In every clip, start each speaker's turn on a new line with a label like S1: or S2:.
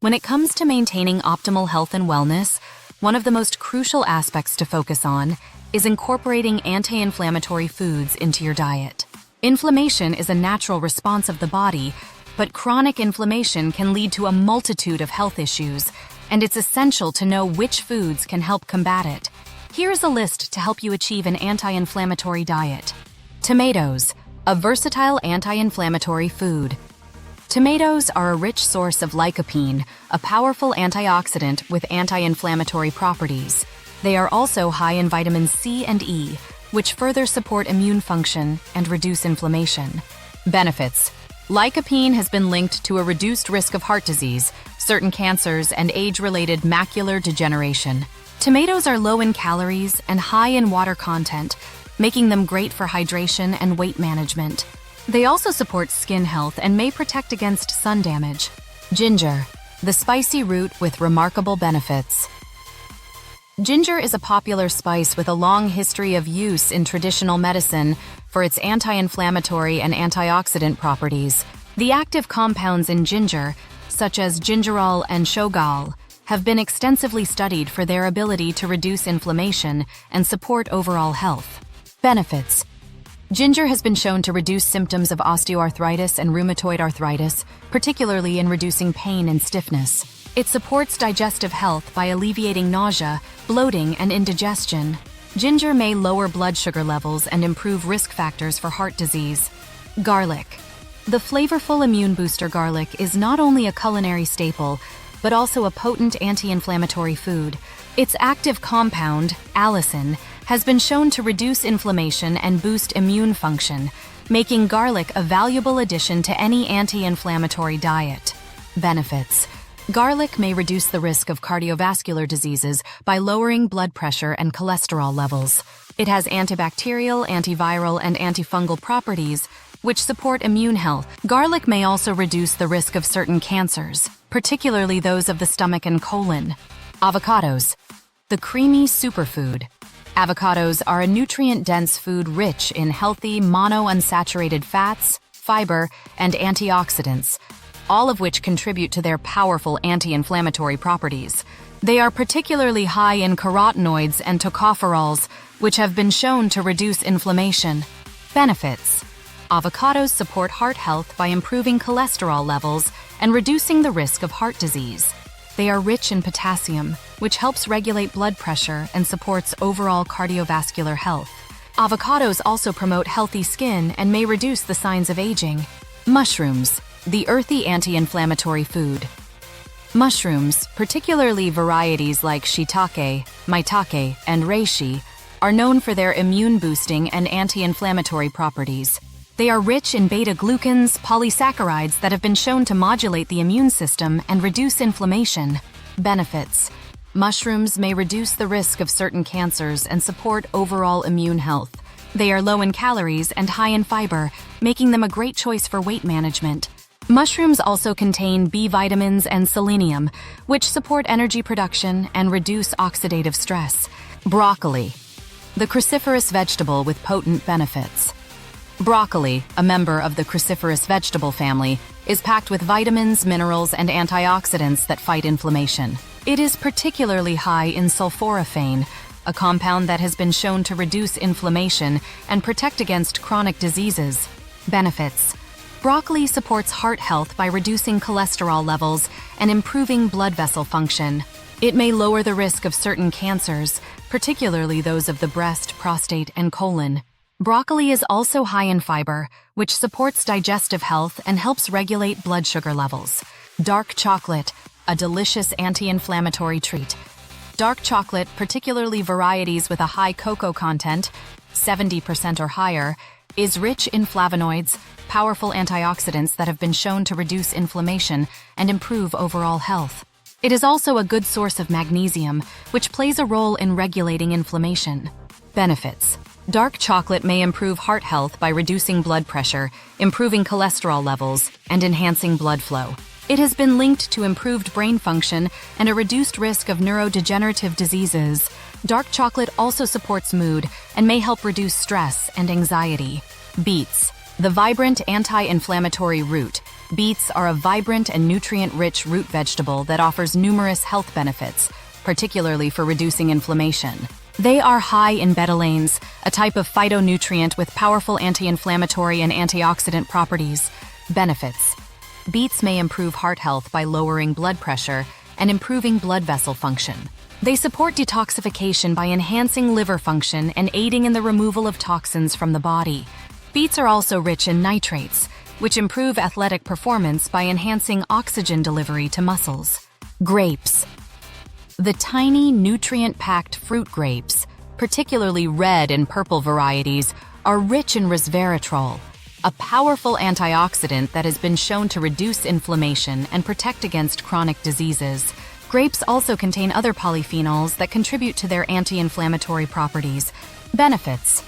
S1: When it comes to maintaining optimal health and wellness, one of the most crucial aspects to focus on is incorporating anti-inflammatory foods into your diet. Inflammation is a natural response of the body, but chronic inflammation can lead to a multitude of health issues, and it's essential to know which foods can help combat it. Here's a list to help you achieve an anti-inflammatory diet. Tomatoes, a versatile anti-inflammatory food. Tomatoes are a rich source of lycopene, a powerful antioxidant with anti-inflammatory properties. They are also high in vitamins C and E, which further support immune function and reduce inflammation. Benefits. Lycopene has been linked to a reduced risk of heart disease, certain cancers, and age-related macular degeneration. Tomatoes are low in calories and high in water content, making them great for hydration and weight management. They also support skin health and may protect against sun damage. Ginger, the spicy root with remarkable benefits. Ginger is a popular spice with a long history of use in traditional medicine for its anti-inflammatory and antioxidant properties. The active compounds in ginger, such as gingerol and shogal, have been extensively studied for their ability to reduce inflammation and support overall health. Benefits. Ginger has been shown to reduce symptoms of osteoarthritis and rheumatoid arthritis, particularly in reducing pain and stiffness. It supports digestive health by alleviating nausea, bloating, and indigestion. Ginger may lower blood sugar levels and improve risk factors for heart disease. Garlic. The flavorful immune booster garlic is not only a culinary staple, but also a potent anti-inflammatory food. Its active compound, allicin, has been shown to reduce inflammation and boost immune function, making garlic a valuable addition to any anti-inflammatory diet. Benefits. Garlic may reduce the risk of cardiovascular diseases by lowering blood pressure and cholesterol levels. It has antibacterial, antiviral, and antifungal properties, which support immune health. Garlic may also reduce the risk of certain cancers, particularly those of the stomach and colon. Avocados, the creamy superfood. Avocados are a nutrient-dense food rich in healthy monounsaturated fats, fiber, and antioxidants, all of which contribute to their powerful anti-inflammatory properties. They are particularly high in carotenoids and tocopherols, which have been shown to reduce inflammation. Benefits. Avocados support heart health by improving cholesterol levels and reducing the risk of heart disease. They are rich in potassium, which helps regulate blood pressure and supports overall cardiovascular health. Avocados also promote healthy skin and may reduce the signs of aging. Mushrooms, the earthy anti-inflammatory food. Mushrooms, particularly varieties like shiitake, maitake, and reishi, are known for their immune-boosting and anti-inflammatory properties. They are rich in beta-glucans, polysaccharides that have been shown to modulate the immune system and reduce inflammation. Benefits. Mushrooms may reduce the risk of certain cancers and support overall immune health. They are low in calories and high in fiber, making them a great choice for weight management. Mushrooms also contain B vitamins and selenium, which support energy production and reduce oxidative stress. Broccoli, the cruciferous vegetable with potent benefits. Broccoli, a member of the cruciferous vegetable family, is packed with vitamins, minerals, and antioxidants that fight inflammation. It is particularly high in sulforaphane, a compound that has been shown to reduce inflammation and protect against chronic diseases. Benefits. Broccoli supports heart health by reducing cholesterol levels and improving blood vessel function. It may lower the risk of certain cancers, particularly those of the breast, prostate, and colon. Broccoli is also high in fiber, which supports digestive health and helps regulate blood sugar levels. Dark chocolate, a delicious anti-inflammatory treat. Dark chocolate, particularly varieties with a high cocoa content, 70% or higher, is rich in flavonoids, powerful antioxidants that have been shown to reduce inflammation and improve overall health. It is also a good source of magnesium, which plays a role in regulating inflammation. Benefits. Dark chocolate may improve heart health by reducing blood pressure, improving cholesterol levels, and enhancing blood flow. It has been linked to improved brain function and a reduced risk of neurodegenerative diseases. Dark chocolate also supports mood and may help reduce stress and anxiety. Beets, the vibrant anti-inflammatory root, Beets are a vibrant and nutrient-rich root vegetable that offers numerous health benefits, particularly for reducing inflammation. They are high in betalains, a type of phytonutrient with powerful anti-inflammatory and antioxidant properties. Benefits: beets may improve heart health by lowering blood pressure and improving blood vessel function. They support detoxification by enhancing liver function and aiding in the removal of toxins from the body. Beets are also rich in nitrates, which improve athletic performance by enhancing oxygen delivery to muscles. Grapes. The tiny, nutrient-packed fruit grapes, particularly red and purple varieties, are rich in resveratrol, a powerful antioxidant that has been shown to reduce inflammation and protect against chronic diseases. Grapes also contain other polyphenols that contribute to their anti-inflammatory properties. Benefits: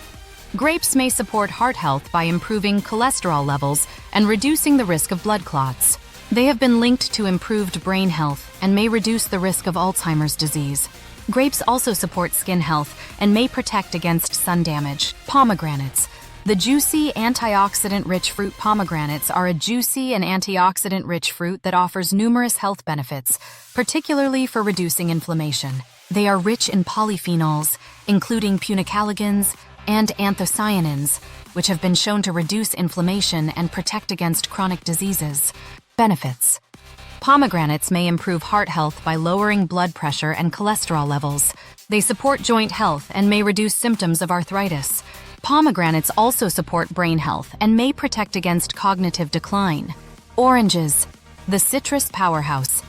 S1: grapes may support heart health by improving cholesterol levels and reducing the risk of blood clots. They have been linked to improved brain health and may reduce the risk of Alzheimer's disease. Grapes also support skin health and may protect against sun damage. Pomegranates. The juicy, antioxidant-rich fruit pomegranates are a juicy and antioxidant-rich fruit that offers numerous health benefits, particularly for reducing inflammation. They are rich in polyphenols, including punicalagins and anthocyanins, which have been shown to reduce inflammation and protect against chronic diseases. Benefits: pomegranates may improve heart health by lowering blood pressure and cholesterol levels. They support joint health and may reduce symptoms of arthritis. Pomegranates also support brain health and may protect against cognitive decline. Oranges. The citrus powerhouse.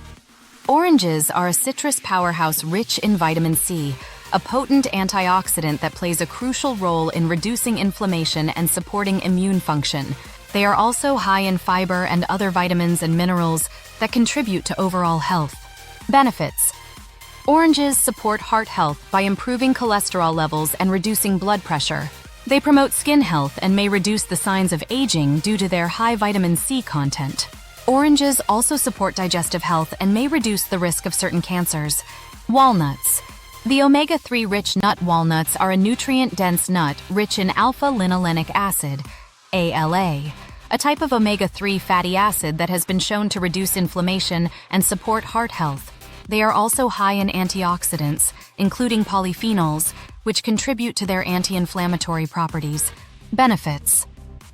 S1: Oranges are a citrus powerhouse rich in vitamin C, a potent antioxidant that plays a crucial role in reducing inflammation and supporting immune function. They are also high in fiber and other vitamins and minerals that contribute to overall health. Benefits: oranges support heart health by improving cholesterol levels and reducing blood pressure. They promote skin health and may reduce the signs of aging due to their high vitamin C content. Oranges also support digestive health and may reduce the risk of certain cancers. Walnuts. The omega-3 rich nut walnuts are a nutrient-dense nut rich in alpha-linolenic acid, ALA, a type of omega-3 fatty acid that has been shown to reduce inflammation and support heart health. They are also high in antioxidants, including polyphenols, which contribute to their anti-inflammatory properties. Benefits: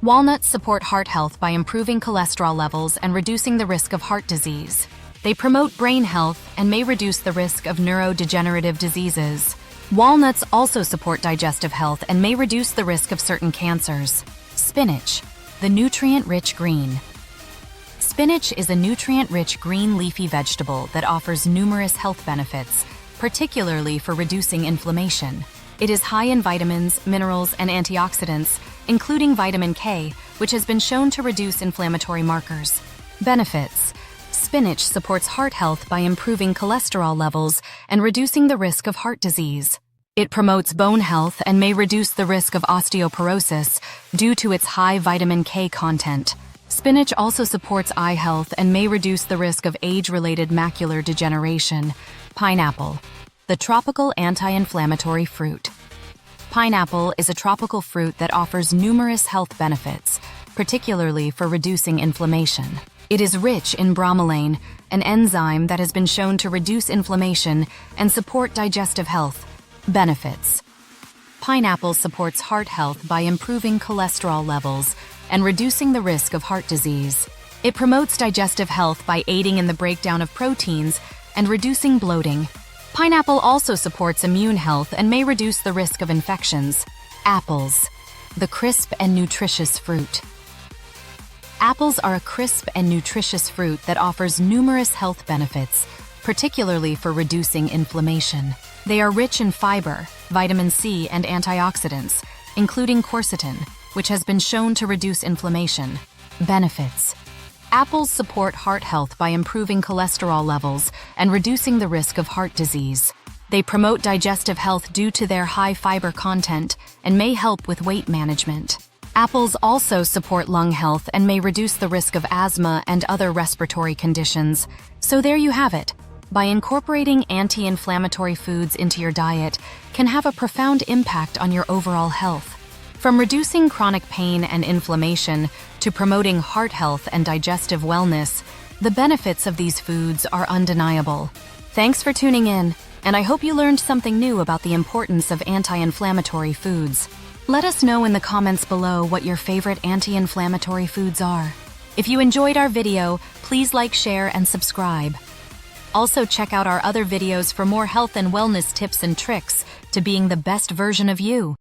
S1: walnuts support heart health by improving cholesterol levels and reducing the risk of heart disease. They promote brain health and may reduce the risk of neurodegenerative diseases. Walnuts also support digestive health and may reduce the risk of certain cancers. Spinach. The nutrient-rich green. Spinach is a nutrient-rich green leafy vegetable that offers numerous health benefits, particularly for reducing inflammation. It is high in vitamins, minerals, and antioxidants, including vitamin K, which has been shown to reduce inflammatory markers. Benefits: spinach supports heart health by improving cholesterol levels and reducing the risk of heart disease. It promotes bone health and may reduce the risk of osteoporosis due to its high vitamin K content. Spinach also supports eye health and may reduce the risk of age-related macular degeneration. Pineapple. The tropical anti-inflammatory fruit. Pineapple is a tropical fruit that offers numerous health benefits, particularly for reducing inflammation. It is rich in bromelain, an enzyme that has been shown to reduce inflammation and support digestive health. Benefits: pineapple supports heart health by improving cholesterol levels and reducing the risk of heart disease. It promotes digestive health by aiding in the breakdown of proteins and reducing bloating. Pineapple also supports immune health and may reduce the risk of infections. Apples. The crisp and nutritious fruit. Apples are a crisp and nutritious fruit that offers numerous health benefits, particularly for reducing inflammation. They are rich in fiber, vitamin C, and antioxidants, including quercetin, which has been shown to reduce inflammation. Benefits: apples support heart health by improving cholesterol levels and reducing the risk of heart disease. They promote digestive health due to their high fiber content and may help with weight management. Apples also support lung health and may reduce the risk of asthma and other respiratory conditions. So there you have it. By incorporating anti-inflammatory foods into your diet can have a profound impact on your overall health. From reducing chronic pain and inflammation to promoting heart health and digestive wellness, the benefits of these foods are undeniable. Thanks for tuning in, and I hope you learned something new about the importance of anti-inflammatory foods. Let us know in the comments below what your favorite anti-inflammatory foods are. If you enjoyed our video, please like, share, and subscribe. Also, check out our other videos for more health and wellness tips and tricks to being the best version of you.